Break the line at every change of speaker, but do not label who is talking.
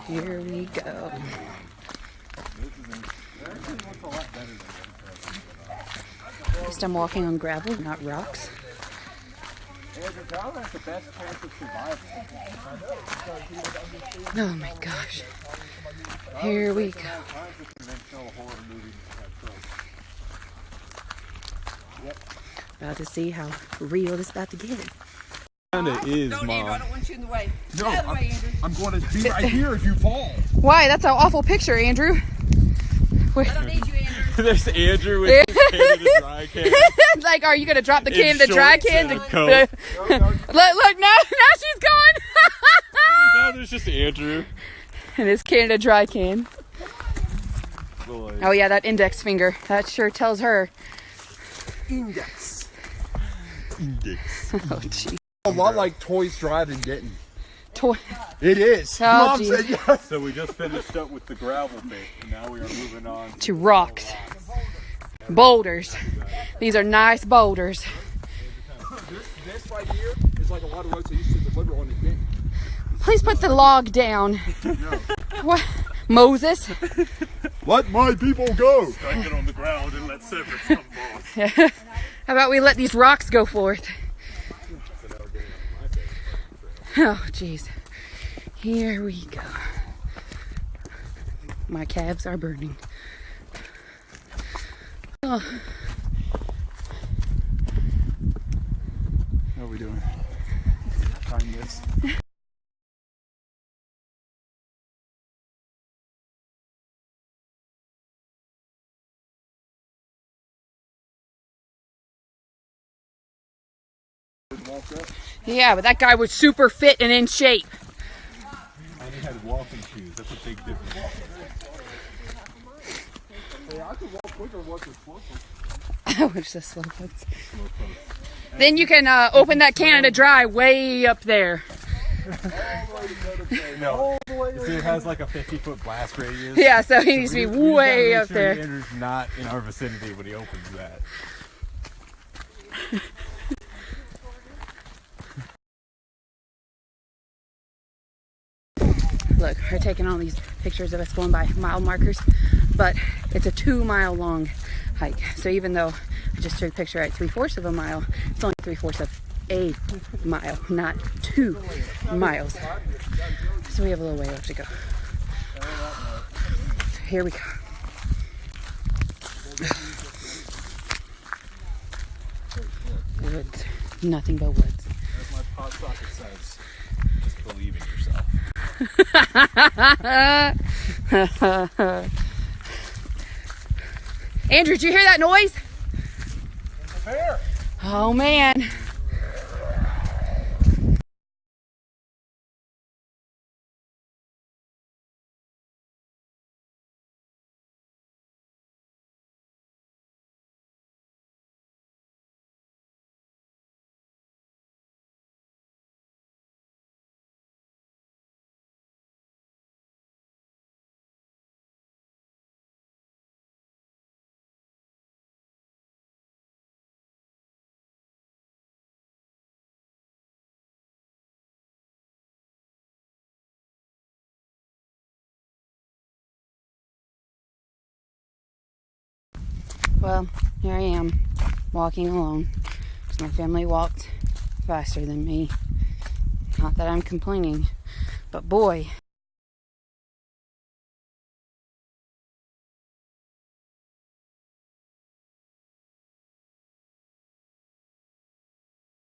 Here we go. At least I'm walking on gravel, not rocks. Oh my gosh. Here we go. About to see how real this is about to get.
Kinda is,
Don't,
Mom.
Andrew, I don't want you in the way.
No,
Out of the way, Andrew.
I'm going to be right here if you fall.
Why? That's an awful picture, Andrew.
I don't need you, Andrew.
There's Andrew with his can in the dry can.
Like, are you gonna drop the can
In
in the dry
shorts
can?
and a coat.
Look, now she's gone.
No, there's just Andrew.
And his can in a dry can.
Boy.
Oh yeah, that index finger. That sure tells her.
Index.
Oh gee.
A lot like Toys Drive in Denton.
Toy.
It is.
Oh,
Mom
geez.
said yes. So we just finished up with the gravel bit. And now we are moving on
To rocks. Boulders. These are nice boulders.
This right here is like a lot of roads they used to deliver on the Denton.
Please put the log down. What? Moses?
Let my people go. Strike it on the ground and let separate come forth.
How about we let these rocks go forth? Oh, jeez. Here we go. My calves are burning. Oh.
How are we doing? Trying this.
Yeah, but that guy was super fit and in shape.
And he had walking shoes. That's a big difference. Hey, I could walk quicker and walk with slow foot.
Which the slow folks. Then you can open that Canada Dry way up there.
No, see, it has like a 50-foot blast radius.
Yeah, so he needs to be
We gotta
way
make
up
sure
there.
Andrew's not in our vicinity when he opens that.
Look, we're taking all these pictures of us going by mile markers, but it's a 2 mile long hike. So even though I just took a picture at 3/4 of a mile, it's only 3/4 of a mile, not 2 miles. So we have a little way left to go. Here we go. Woods, nothing but woods.
As my pot socket says, just believe in yourself.
Andrew, did you hear that noise?
Fair.
Oh man. Well, here I am, walking alone, because my family walked faster than me. Not that I'm complaining, but boy,